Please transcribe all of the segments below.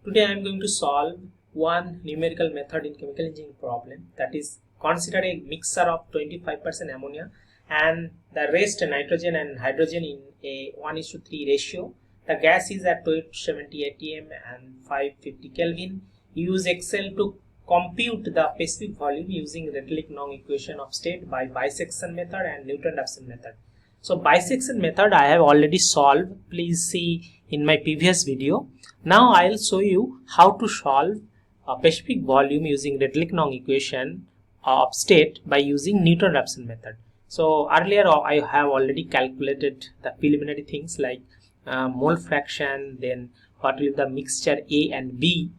Today I am going to solve one numerical method in chemical engineering problem, that is consider a mixture of 25% ammonia and the rest nitrogen and hydrogen in a 1:3 ratio. The gas is at 270 atm and 550 Kelvin. Use Excel to compute the specific volume using Redlich equation of state by bisection method and Newton-Raphson method. So bisection method I have already solved. Please see in my previous video. Now I'll show you how to solve a specific volume using Redlich equation of state by using Newton-Raphson method. So earlier I have already calculated the preliminary things like mole fraction, then what will be the mixture A and B,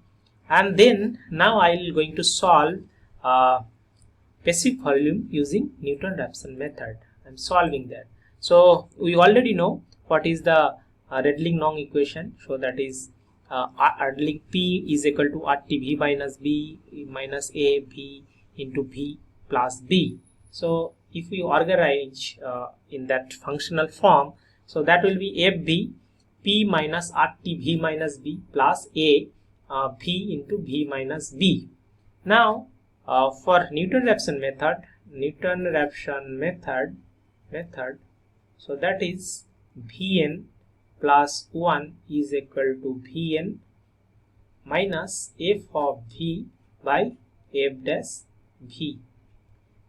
and then now I'll going to solve specific volume using Newton-Raphson method. I'm solving that. So we already know what is the Redlich equation. So that is Redlich P is equal to RT V minus B minus A V into V plus B. So if we organize in that functional form, so that will be FV P minus RT V minus B plus A V into V minus B. Now for Newton-Raphson method, so that is Vn plus 1 is equal to Vn minus F of V by F dash V.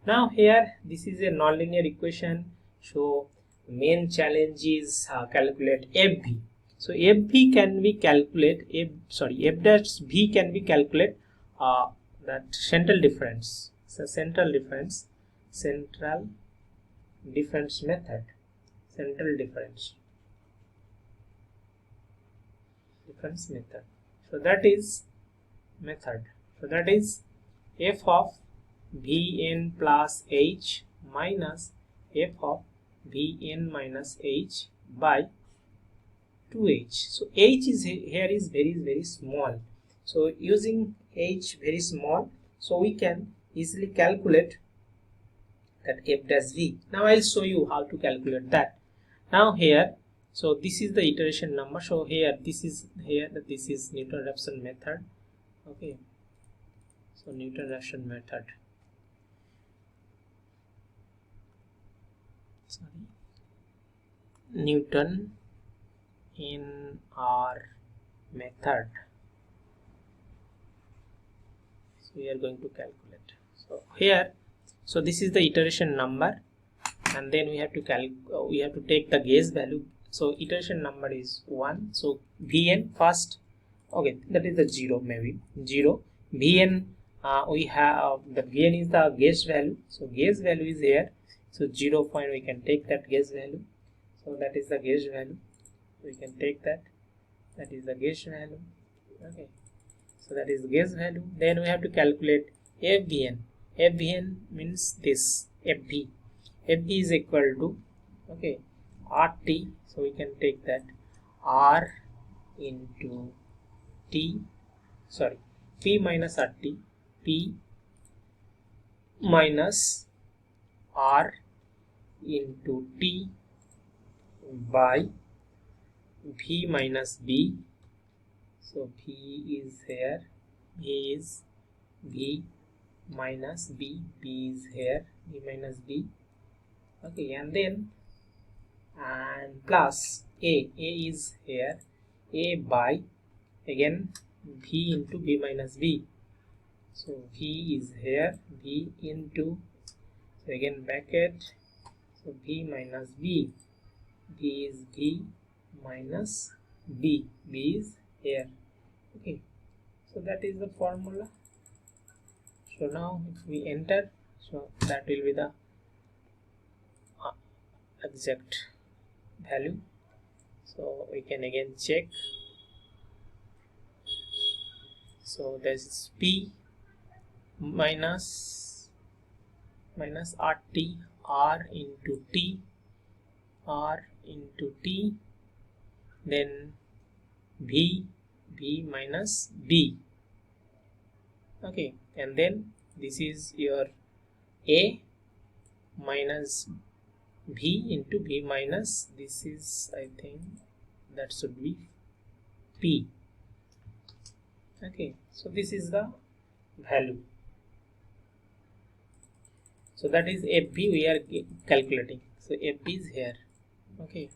Now here this is a nonlinear equation, so main challenge is calculate FV. So FV can be calculate F dash V can be calculate that central difference. So central difference method. So that is method. So that is F of Vn plus H minus F of Vn minus H by 2H. So H is here is very small. So using H very small, so we can easily calculate that F dash V. Now I'll show you how to calculate that. Now here, so this is the iteration number. So here this is Newton-Raphson method. Okay. So Newton-Raphson method. Newton in our method. So we are going to calculate. So here, so this is the iteration number, and then we have to take the gas value. So iteration number is 1. So Vn first, okay, that is the 0, maybe 0. Vn we have the Vn is the gas value. So gas value is here. So 0 point we can take that gas value. So that is the gas value. We can take that. That is the gas value. Okay. So that is the gas value. Then we have to calculate FVN. FVN means this FV. FV is equal to, okay, RT. So we can take that R into T. Sorry, P minus RT. P minus R into T by V minus B. So V is here, V is V minus B, B is here, V minus B. Okay, and then plus A is here, A by again V into V minus B. So V is here, V into, so again bracket, so V minus B. V is V minus B. B is here. Okay, so that is the formula. So now if we enter, so that will be the exact value. So we can again check. So this is P minus RT, R into T, R into T, then V minus B. Okay, and then this is your A minus V into V minus, this is, I think that should be P. Okay, so this is the value. So that is FB we are calculating. So FB is here. Okay,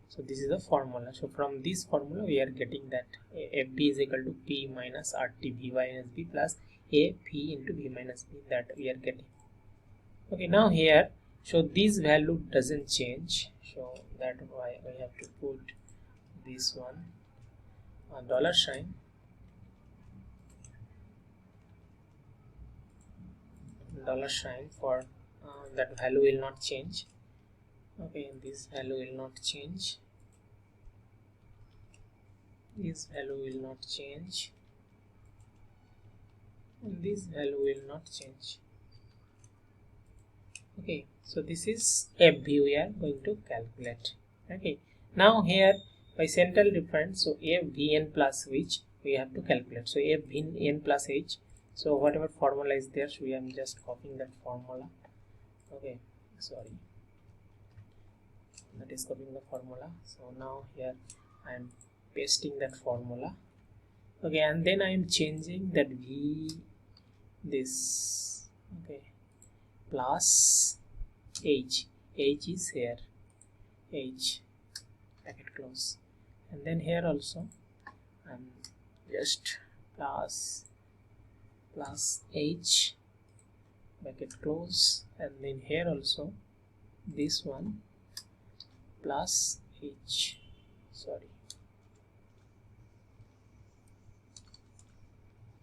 so this is the formula. So from this formula we are getting that FB is equal to P minus RT V minus B plus A P into V minus B, that we are getting. Okay, now here, so this value doesn't change, so that why we have to put this one dollar sign for that value will not change. Okay, this value will not change, this value will not change, and this value will not change. Okay, so this is FB we are going to calculate. Okay, now here by central difference, so FVN plus which we have to calculate. So FVN plus H, so whatever formula is there, so I am just copying that formula. Okay, sorry, that is copying the formula. So now here I am pasting that formula. Okay, and then I am changing that V this. Okay, plus H is here, H bracket close, and then here also I'm just plus H bracket close, and then here also this one plus H, sorry,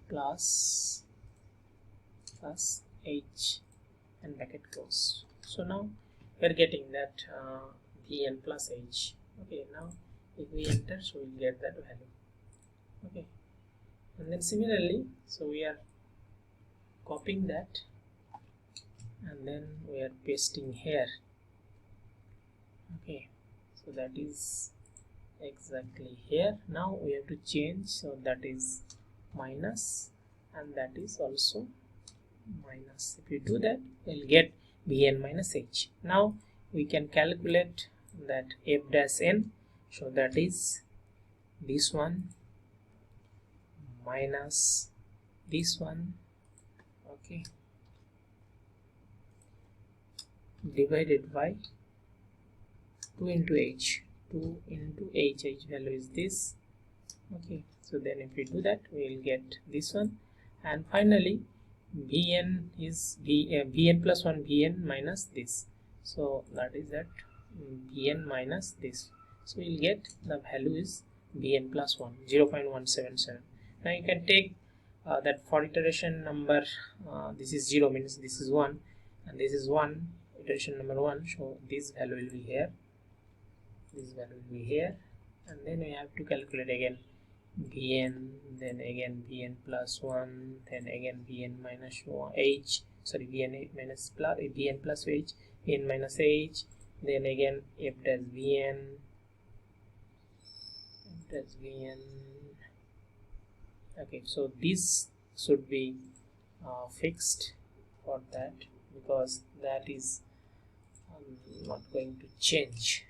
plus H and bracket close. So now we are getting that Vn plus H. Okay, now if we enter, so we will get that value. Okay, and then similarly, so we are copying that and then we are pasting here. Okay, so that is exactly here. Now we have to change, so that is minus and that is also minus. If we do that, we'll get Vn minus H. Now we can calculate that F dash N, so that is this one minus this one, okay, divided by 2 into H. 2 into H value is this. Okay, so then if we do that, we will get this one, and finally Vn is Vn plus 1 Vn minus this, so that is that Vn minus this, so we will get the value is Vn plus 1, 0.177. Now you can take that for iteration number, this is 0 means this is 1 and this is 1, iteration number 1, so this value will be here, this value will be here, and then we have to calculate again Vn, then again Vn plus 1, then again Vn minus H, sorry, Vn minus plus Vn plus H, Vn minus H, then again F dash Vn, F dash Vn. Okay, so this should be fixed for that, because that is not going to change.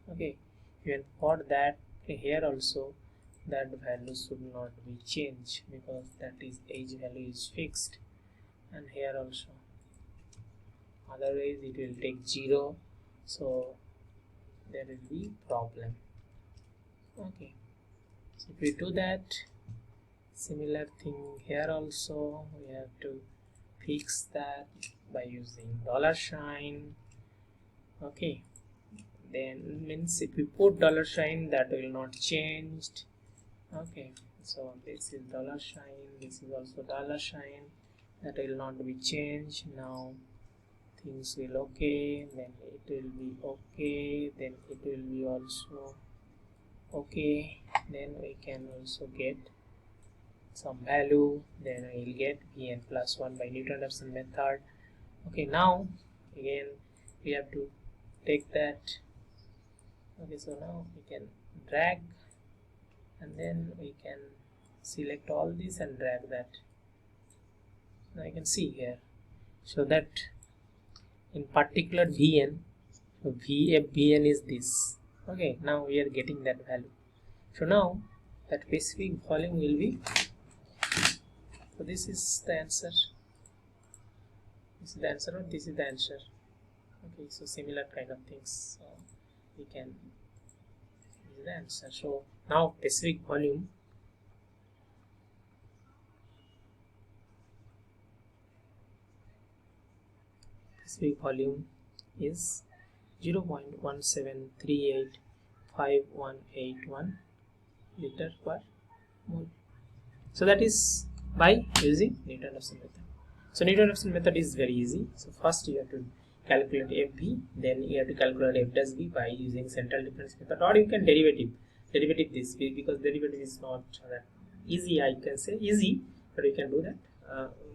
Okay, even for that here also that value should not be changed, because that is H value is fixed, and here also, otherwise it will take 0, so there will be problem. Okay, so if we do that, similar thing here also, we have to fix that by using dollar sign. Okay, then means if we put dollar sign, that will not change. Okay, so this is dollar sign, this is also dollar sign, that will not be changed. Now things will okay, then it will be okay, then it will be also okay, then we can also get some value, then we will get Vn plus 1 by Newton-Raphson method. Okay, now again we have to take that. Okay, so now we can drag, and then we can select all this and drag that. Now you can see here, so that in particular Vn, so Vn is this. Okay, now we are getting that value. So now that specific volume will be So this is the answer. This is the answer, or this is the answer. Okay, so similar kind of things. So we can. This is the answer. So now specific volume. Specific volume is 0.173858181 liter per mole. So that is by using Newton-Raphson method. So Newton-Raphson method is very easy. So first you have to calculate FV, then you have to calculate F dash V by using central difference method, or you can derivative this, because derivative is not that easy. I can say easy, but you can do that.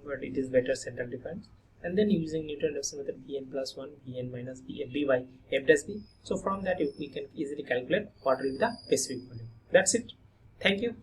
But it is better central difference. And then using Newton-Raphson method, Vn plus 1, Vn minus V by F dash V. So from that we can easily calculate what will be the specific volume. That's it. Thank you.